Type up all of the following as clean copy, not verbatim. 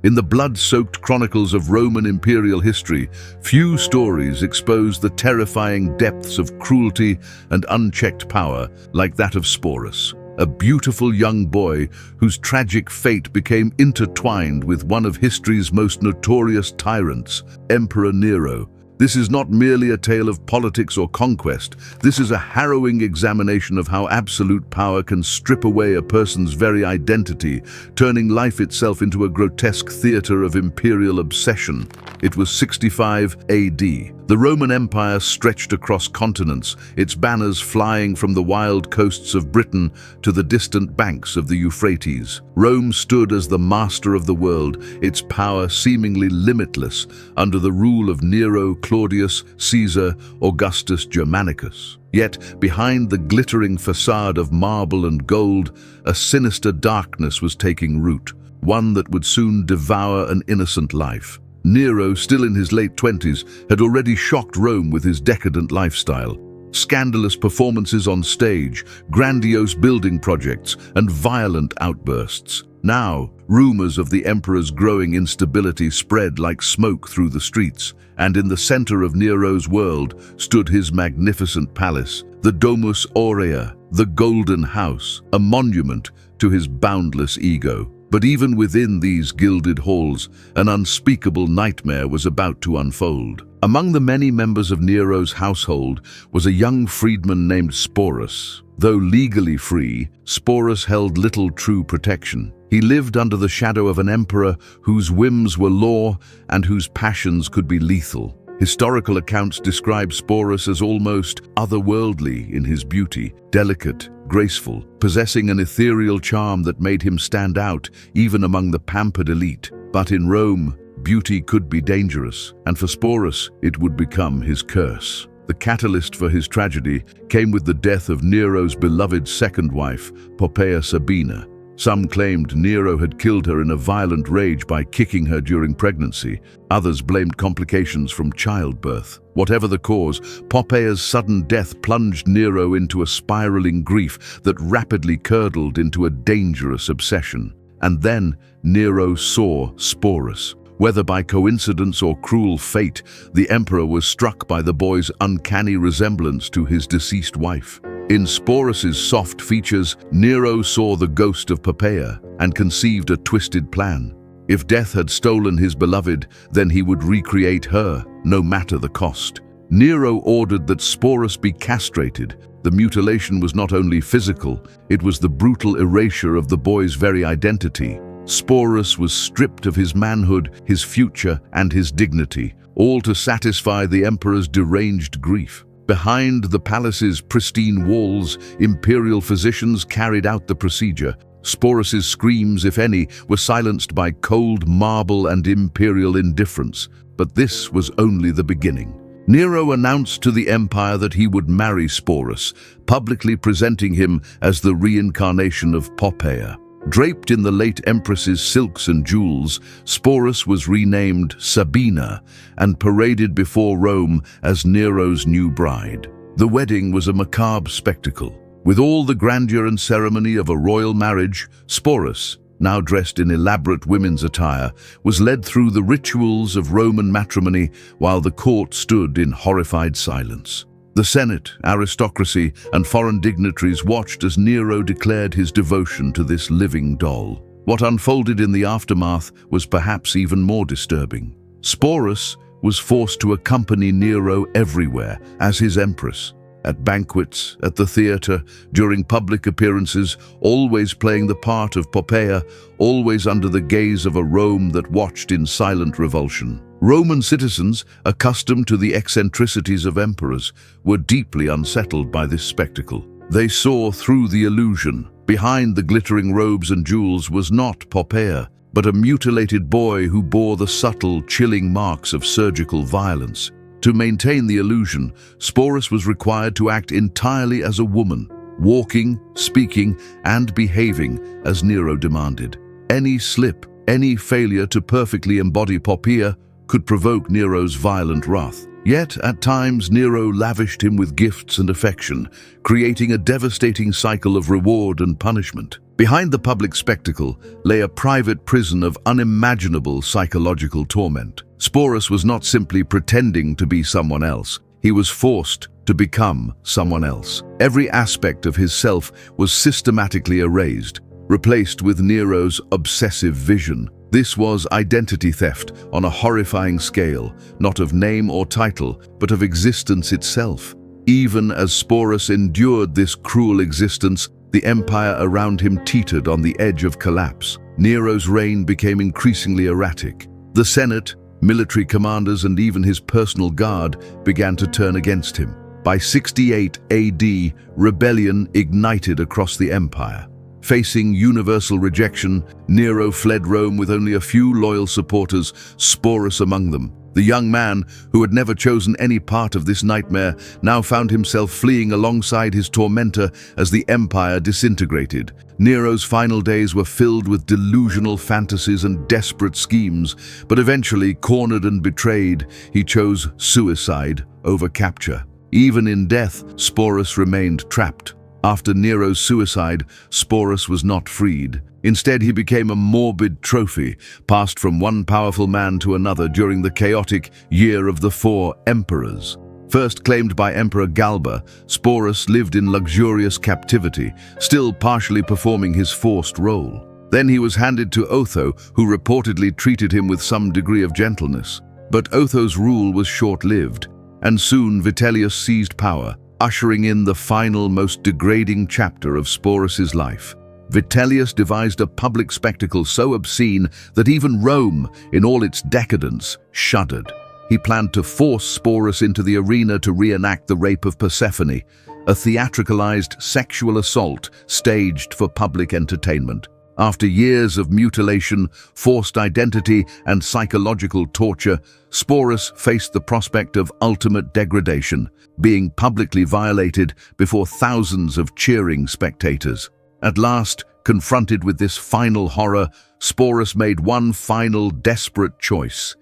In the blood-soaked chronicles of Roman imperial history, few stories expose the terrifying depths of cruelty and unchecked power like that of Sporus, a beautiful young boy whose tragic fate became intertwined with one of history's most notorious tyrants, Emperor Nero. This is not merely a tale of politics or conquest. This is a harrowing examination of how absolute power can strip away a person's very identity, turning life itself into a grotesque theater of imperial obsession. It was 65 AD. The Roman Empire stretched across continents, its banners flying from the wild coasts of Britain to the distant banks of the Euphrates. Rome stood as the master of the world, its power seemingly limitless under the rule of Nero, Claudius, Caesar, Augustus Germanicus. Yet, behind the glittering facade of marble and gold, a sinister darkness was taking root, one that would soon devour an innocent life. Nero, still in his late 20s, had already shocked Rome with his decadent lifestyle. Scandalous performances on stage, grandiose building projects, and violent outbursts. Now, rumors of the emperor's growing instability spread like smoke through the streets, and in the center of Nero's world stood his magnificent palace, the Domus Aurea, the Golden House, a monument to his boundless ego. But even within these gilded halls, an unspeakable nightmare was about to unfold. Among the many members of Nero's household was a young freedman named Sporus. Though legally free, Sporus held little true protection. He lived under the shadow of an emperor whose whims were law and whose passions could be lethal. Historical accounts describe Sporus as almost otherworldly in his beauty, delicate, graceful, possessing an ethereal charm that made him stand out even among the pampered elite. But in Rome, beauty could be dangerous, and for Sporus, it would become his curse. The catalyst for his tragedy came with the death of Nero's beloved second wife, Poppaea Sabina. Some claimed Nero had killed her in a violent rage by kicking her during pregnancy. Others blamed complications from childbirth. Whatever the cause, Poppaea's sudden death plunged Nero into a spiraling grief that rapidly curdled into a dangerous obsession. And then Nero saw Sporus. Whether by coincidence or cruel fate, the emperor was struck by the boy's uncanny resemblance to his deceased wife. In Sporus's soft features, Nero saw the ghost of Poppaea and conceived a twisted plan. If death had stolen his beloved, then he would recreate her, no matter the cost. Nero ordered that Sporus be castrated. The mutilation was not only physical, it was the brutal erasure of the boy's very identity. Sporus was stripped of his manhood, his future, and his dignity, all to satisfy the emperor's deranged grief. Behind the palace's pristine walls, imperial physicians carried out the procedure. Sporus's screams, if any, were silenced by cold marble and imperial indifference. But this was only the beginning. Nero announced to the empire that he would marry Sporus, publicly presenting him as the reincarnation of Poppaea. Draped in the late Empress's silks and jewels, Sporus was renamed Sabina and paraded before Rome as Nero's new bride. The wedding was a macabre spectacle. With all the grandeur and ceremony of a royal marriage, Sporus, now dressed in elaborate women's attire, was led through the rituals of Roman matrimony while the court stood in horrified silence. The Senate, aristocracy, and foreign dignitaries watched as Nero declared his devotion to this living doll. What unfolded in the aftermath was perhaps even more disturbing. Sporus was forced to accompany Nero everywhere as his empress. At banquets, at the theater, during public appearances, always playing the part of Poppaea, always under the gaze of a Rome that watched in silent revulsion. Roman citizens, accustomed to the eccentricities of emperors, were deeply unsettled by this spectacle. They saw through the illusion. Behind the glittering robes and jewels was not Poppaea, but a mutilated boy who bore the subtle, chilling marks of surgical violence. To maintain the illusion, Sporus was required to act entirely as a woman, walking, speaking, and behaving as Nero demanded. Any slip, any failure to perfectly embody Poppaea could provoke Nero's violent wrath. Yet, at times, Nero lavished him with gifts and affection, creating a devastating cycle of reward and punishment. Behind the public spectacle lay a private prison of unimaginable psychological torment. Sporus was not simply pretending to be someone else. He was forced to become someone else. Every aspect of his self was systematically erased, replaced with Nero's obsessive vision. This was identity theft on a horrifying scale, not of name or title, but of existence itself. Even as Sporus endured this cruel existence, the empire around him teetered on the edge of collapse. Nero's reign became increasingly erratic. The Senate, military commanders, and even his personal guard began to turn against him. By 68 AD, rebellion ignited across the empire. Facing universal rejection, Nero fled Rome with only a few loyal supporters, Sporus among them. The young man, who had never chosen any part of this nightmare, now found himself fleeing alongside his tormentor as the empire disintegrated. Nero's final days were filled with delusional fantasies and desperate schemes, but eventually, cornered and betrayed, he chose suicide over capture. Even in death, Sporus remained trapped. After Nero's suicide, Sporus was not freed. Instead, he became a morbid trophy, passed from one powerful man to another during the chaotic Year of the Four Emperors. First claimed by Emperor Galba, Sporus lived in luxurious captivity, still partially performing his forced role. Then he was handed to Otho, who reportedly treated him with some degree of gentleness. But Otho's rule was short-lived, and soon Vitellius seized power, ushering in the final, most degrading chapter of Sporus's life. Vitellius devised a public spectacle so obscene that even Rome, in all its decadence, shuddered. He planned to force Sporus into the arena to reenact the rape of Persephone, a theatricalized sexual assault staged for public entertainment. After years of mutilation, forced identity, and psychological torture, Sporus faced the prospect of ultimate degradation, being publicly violated before thousands of cheering spectators. At last, confronted with this final horror, Sporus made one final desperate choice.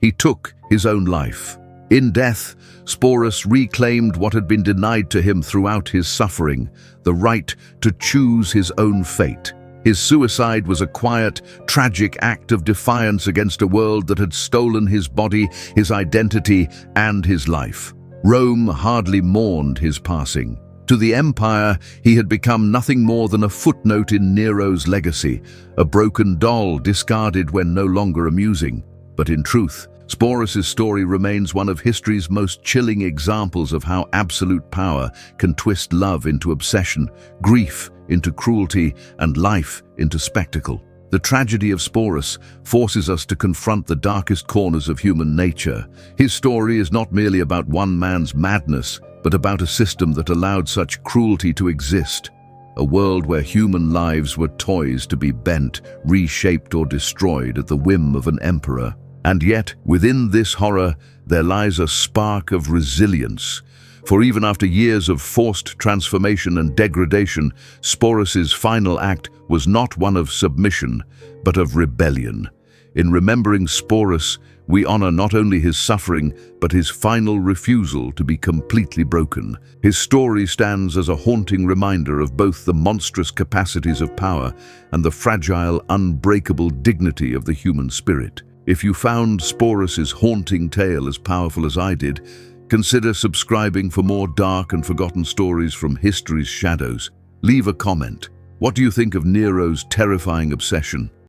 He took his own life. In death, Sporus reclaimed what had been denied to him throughout his suffering, the right to choose his own fate. His suicide was a quiet, tragic act of defiance against a world that had stolen his body, his identity, and his life. Rome hardly mourned his passing. To the empire, he had become nothing more than a footnote in Nero's legacy, a broken doll discarded when no longer amusing. But in truth, Sporus's story remains one of history's most chilling examples of how absolute power can twist love into obsession, grief into cruelty, and life into spectacle. The tragedy of Sporus forces us to confront the darkest corners of human nature. His story is not merely about one man's madness, but about a system that allowed such cruelty to exist. A world where human lives were toys to be bent, reshaped, or destroyed at the whim of an emperor. And yet, within this horror, there lies a spark of resilience. For even after years of forced transformation and degradation, Sporus's final act was not one of submission, but of rebellion. In remembering Sporus, we honor not only his suffering, but his final refusal to be completely broken. His story stands as a haunting reminder of both the monstrous capacities of power and the fragile, unbreakable dignity of the human spirit. If you found Sporus's haunting tale as powerful as I did, consider subscribing for more dark and forgotten stories from history's shadows. Leave a comment. What do you think of Nero's terrifying obsession?